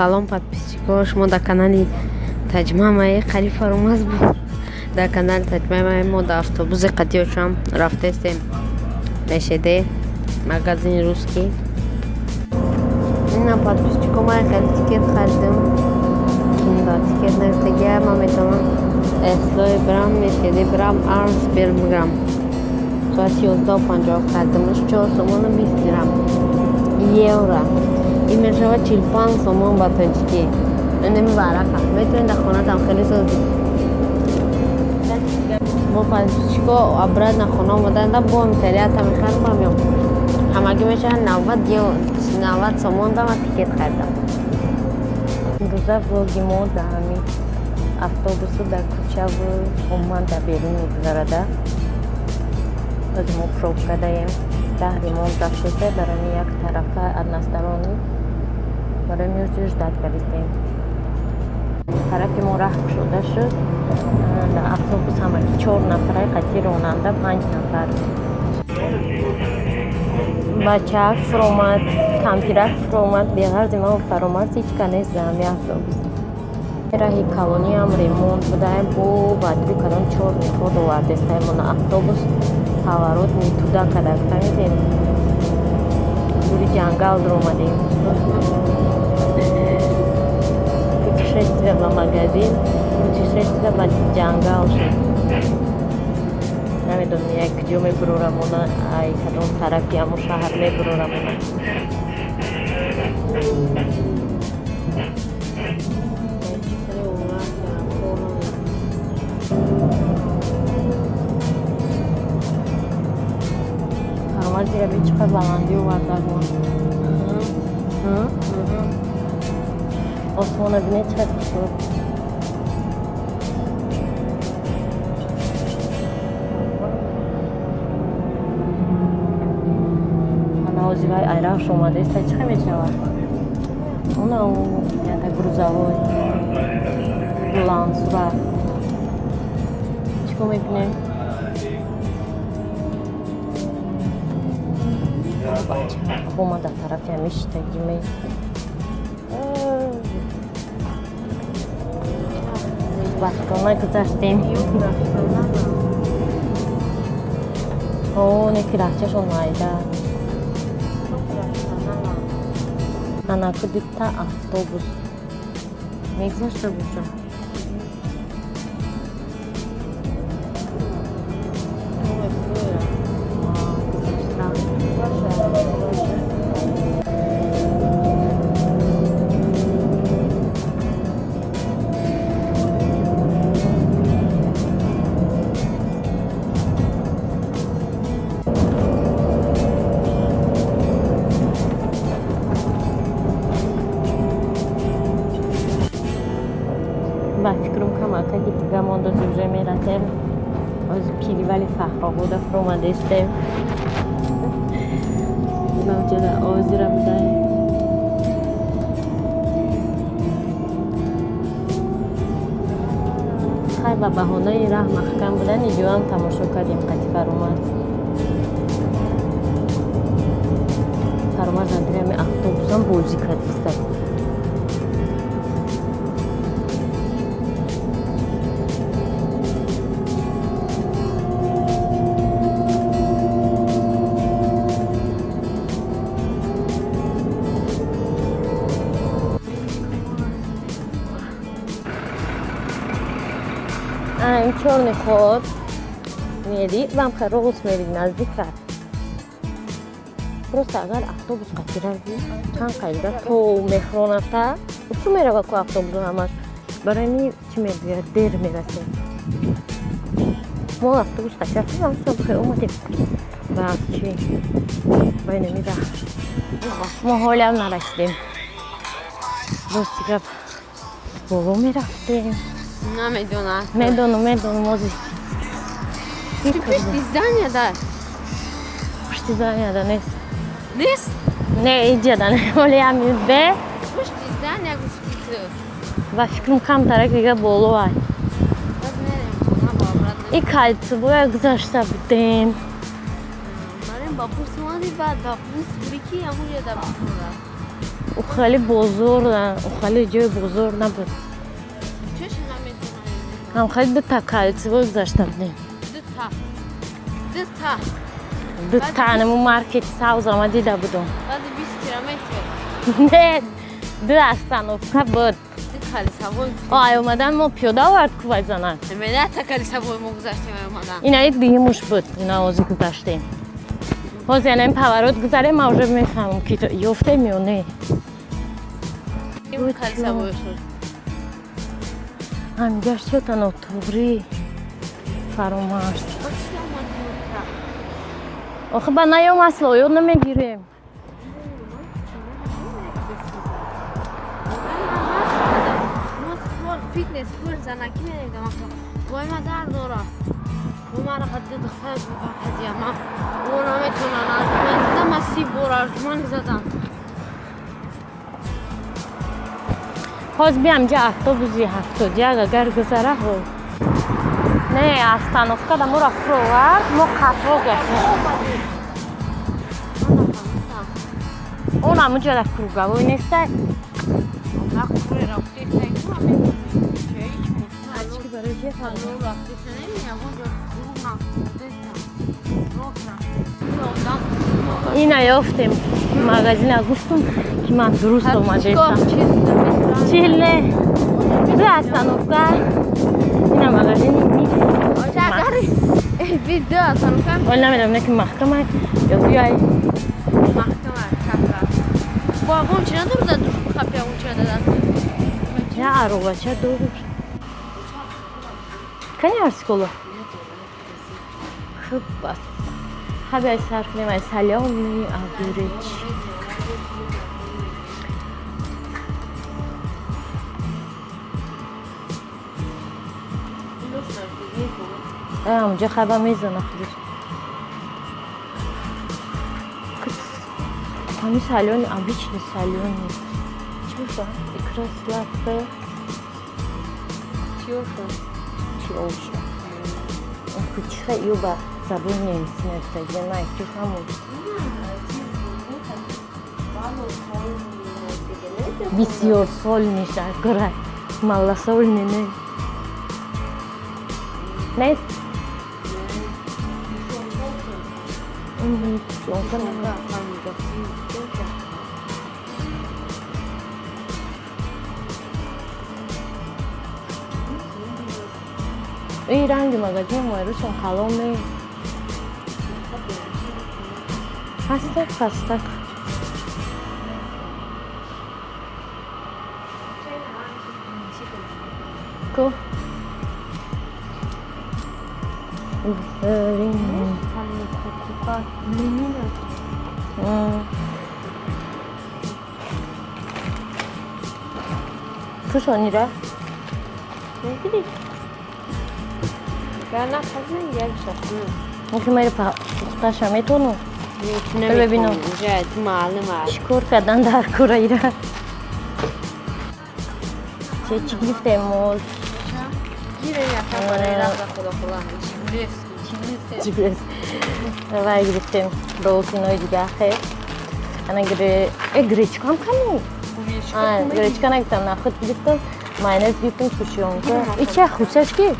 Салом подписчикҳо, шумо дар канали Таҷмаъ Майи қариб фаромаз буд. Дар канали Таҷмаъ Майи мо дар автобуси қатиёшам рафтестем мешеде магазини русский. Ина подписчикҳо ман хеле тикет харидам. Кинда тикет нестагия ман метавонам эслои брам мешеде брам армс Бирмингам соати 11:50 харидамаш 4 сомону 20 дирам евро. این میشه 45 سومون با تاجیکی نمیبره میتونید در خونه هم خیلی سازی با پنجشکو ابراد نخونه آمدن در با امتریت هم خیلی بامیام همگی میشه 90 سومون دارم تیکت خریدم روزه ولاگی ما در همین автобусу дар кӯчаву умуман дар берун мегузарада аз мо пробка даем дар ремонт рафшуде барои як тарафа односторонний барои мёрзи ждат кардем тарафи мо раҳм шуда шуд дар автобус ҳамаги 4 нафараи қатъи ронанда 5 нафар бачаак фуромад кампирак фуромад беғарзи ман фаромад ҳичка нест дар ҳамин автобус раҳи колониям ремонт будаем бо бадруи кадом 4 нафар овардестаем мона автобус паворот метуда кадактамидем дури ҷангал дромадем путешествие ба магазин путешествие ба ҷангал шуд намедонам як ҷо мебурорамона ай кадом тарафи ҳамо шаҳр мебурорамона зира би чиқар баландӣ овардагон осмона бине чиқар шуд анавозивай айрахш омадаиста чиқа мешавад она яда грузовой лансура чико мебинем бома дар тарафи ҳамиштаги ме вақтона гузаштем оне ки рахчашон майда анакудита автобус мегзашта бошам ба фикрам камакаги дига мондози уже мератем оз пиривали фаҳробода фуромадестем навҷада озира будаем хай ба баҳонаи раҳ маҳкам будан идиоам тамошо кардем қати фаромад фаромад задирами автобусам бозӣ кардиста این چرنی خود میری вам خروس میری نزدیک просто агар автобус қатиради чанд қайда то мехроната чӣ мерава ку автобус ҳамаш барои ми чӣ мегӯяд дер мерасем мо автобус қатирафтам собхе омадем ба чӣ байнамира мо ҳолиам нарасидем рости гап боло мерафтем намедонам медонам ози пушти зданияда пушти зданияда нест не иҷада не оли ҳамин бе пушти здания гушти ва фикрам камтарак дига болоай и кольцевое гузашта будем барем ба пусмони бад ба пус бурики ҳамуҷа да او خیلی بزرگن، او خیلی جای بزرگ نبود. چش نمیتونم. هم خیلی دو تا کلیسا گذاشته بودیم. دو دو تا همون مارکت ساوز ما دیده بودم. بعد 20 کیلومتر. نه، دو استانوفکا بود. دو کلیسا بود. آی اومدن ما پیاده آورد کوی زنن. نه تا کلیسا بود ما گذاشتیم اومدن. اینا یک دیگه موش بود، اینا آزی گذاشتیم. باز یعنی این پورات گذاره ما уже میفهمم که یفته میونه. این کلیسا بود. هم گشت تا نوتوبری فرامرز. آخه با نیام اصلا یاد نمیگیریم. فیتنس پول زنکی میدیدم وای ما در دورا و ما را قد دختر هدیه ما اونا میتونن از من زدم از 30 بار ارجمانی زدم باز بیام جا اتوبوسی 70 اگر گذره ها نه استانوفکا دا ما رفت رو ورد ما قطار گشتیم اون همونجا در کروگاوی نیسته خوبی رفتی خیلی چی برای چه رو رفتی نمیدیم اینا یافتیم مغازین گفتم که من درست اومده چیل نه دو استانوفکا اینا مغازین نیست ویدیو استانوفکا ولی نمیدونم نه که محکمه یا بیایی محکمه با اون چی نداره داد خپی اون چی نداد نه عروبه چه دور کنی ارسکولو خوب بس خبی از صرف نیم از سلیامی آگوریچ اونجا خبا میزنه خودش همین سالیون обычный سالیون نیست چوشا اکراس لطفه چیوشا اون کوچیخه ایو با زبون نیمسی نفسه نه چوش همون بسیار سال میشه گره مالا سال نینه نیست این رنگ مغازه مایروشون خلامه هستک کو تو شونی را؟ نگیری گرنه خزن یک شخصه ممکن میره پختش میتونو ببینم جای تو معلومه چیکار کردن در کره را چی گرفته مول گیره یکم برای رفت خدا چی گرفت و گرفتیم روکینای دیگه خیلی انا گریچکا هم کنی گریچکا نگفتم نه خود گرفتم ماینز گرفتم سوشیونکا ای چه خوشش کی؟ یا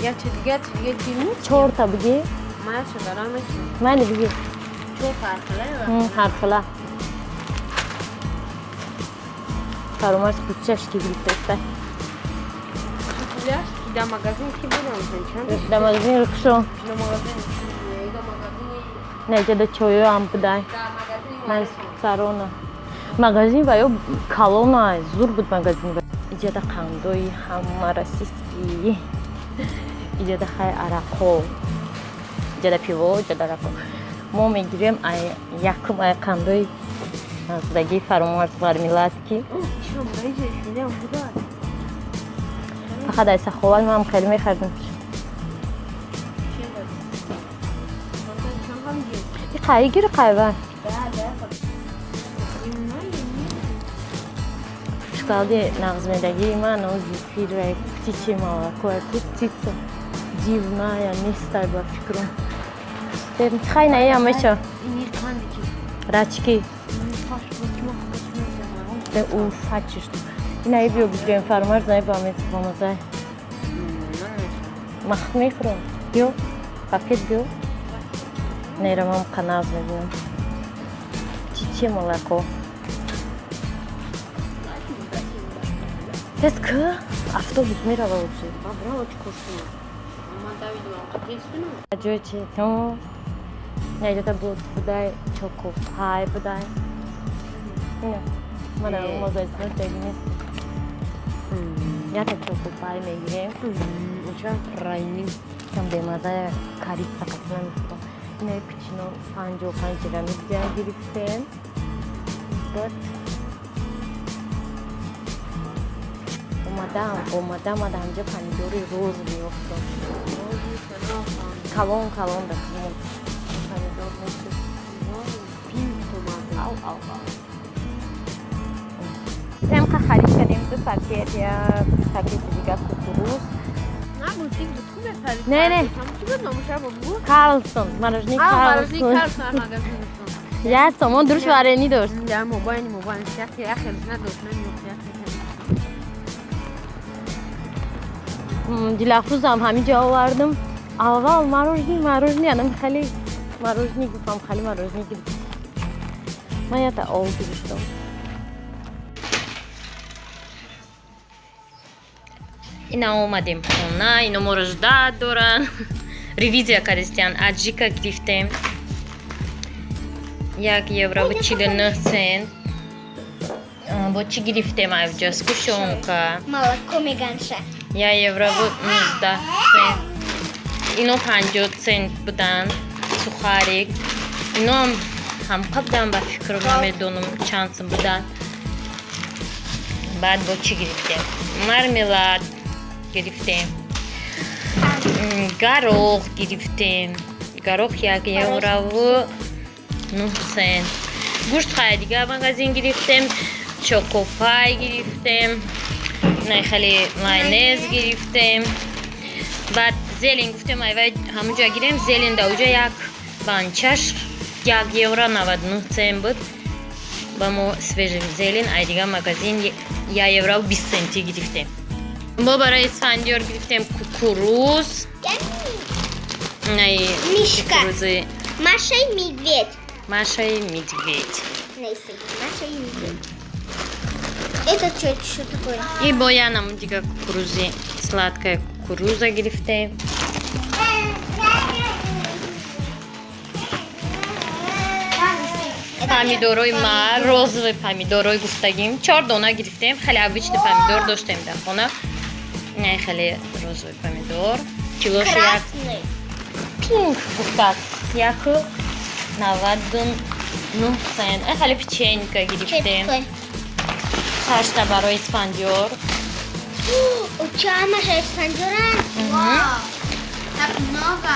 چه دیگه چی نیست 4 تا بگی؟ من چه دارم میشیم من بگی 4 فرخله حرفلا فرامرز کوچش کی گرفته در مغازین کی بودم در مغازین رخشو در مغازین نه جدا چویو هم بودای من سارونا مغازین و یا کالونا زور بود مغازین اینجا دا قندوی همه راسیسکی اینجا دا خیلی عرقو اینجا دا پیوو اینجا دا عرقو ما میگیریم یکم ای قندوی نزدگی فرامرز برمیلاد کی فقط ایسا خوال ما هم خیلی میخردم این قایی گیره قایبان شکالدی نغزمیدگی من او زیفیر رای کتیچی مالا کوه کتیچو جیونا یا نیستای با فکرم خیلی نایی همه چه اینی کندی که راچکی Це уфачишно. І на ібіо бігрем фармар, знає бамет помазай. Махт мехром. Біо? Пакет біо? Нейрамам канал змебіо. Чиче молоко. Теска? Автобус мирава вообще. Бабра очень вкусно. Мама Давидова, а ты спину? Acıcı, no. Neydi de bu buday choco pie buday. Ne? Mana magazin teginiz. Ya da choco pie megire. Uçak rayning. Tam bemaza karit sakatlan. Ne pichino fanjo fanjira midya giriften. But اومدم اینجا پنیدوری روز بیفتم کلون da kımıl پنیدور نشد هم که خرید کردیم 2 پاکت یا پاکت دیگه کوکوروز نه بودیم تو بخرید نه تو بدونمش بابا کارلسون مارجنی کارلسون یا سامان دروش وارنی داشت یا موبایل شخصی اخرش نداشت دیلافروز هم همینجا آوردم اول ماروژنی یعنی خیلی ماروژنی گفتم خیلی ماروژنی گفتم من یا تا آل گفتم اینا اومدیم خونه اینو مرجداد دارن ریویزیا کردیم аджика گرفتیم 1 евро و 49 سنت با چی گرفتیم اینجا скушенка Молоко меганша. 1 евро و 19 سنت اینو 50 سنت بودن سوخارик اینو هم قبلا با فکرم نمیدونم چانسم بودن بعد با چی گرفتیم мармелад گرفتیم горох گرفتیم горох 1 евро و 9 سنت گوشت خریدیم مغازین گرفتیم چوکوپای گرفتیم نه خیلی ماینز گرفتیم بعد زلین گفتم ایوای همونجا گیریم زلین دا اونجا 1 банчаш 1 евро 99 سنت بود با ما свежим زلین ایدیگه مغازین 1 евро و 20 سنتی گرفتیم ما برای اسفندیار گرفتیم کوکوروز نه Мишка. کوکوروزی Маша и медведь. Маша и медведь. Маша и медведь. Это что такое? И боянам дига кукурузи, сладкая кукуруза грифте. Помидорой ма, розовый помидорой гуфтагим. 4 дона грифтем, хали обычный помидор доштем да хона. Не хали розовый помидор. Килош як Красный. пинк гуфтак. Як навадун ну сен. Хали печенька Что это грифтем. такое? Сашта барой испандиор. У тебя Маша испандюра? Вау. Так много.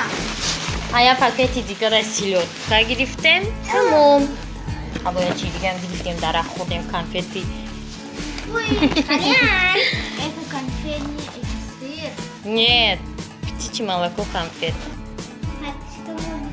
А я пакети дигара селедка грифтем. Тамом. А боя чи дигам грифтем дара ходем конфети. Ой, Колян. Это конфетный сыр. Нет, птичье молоко конфет. А что мы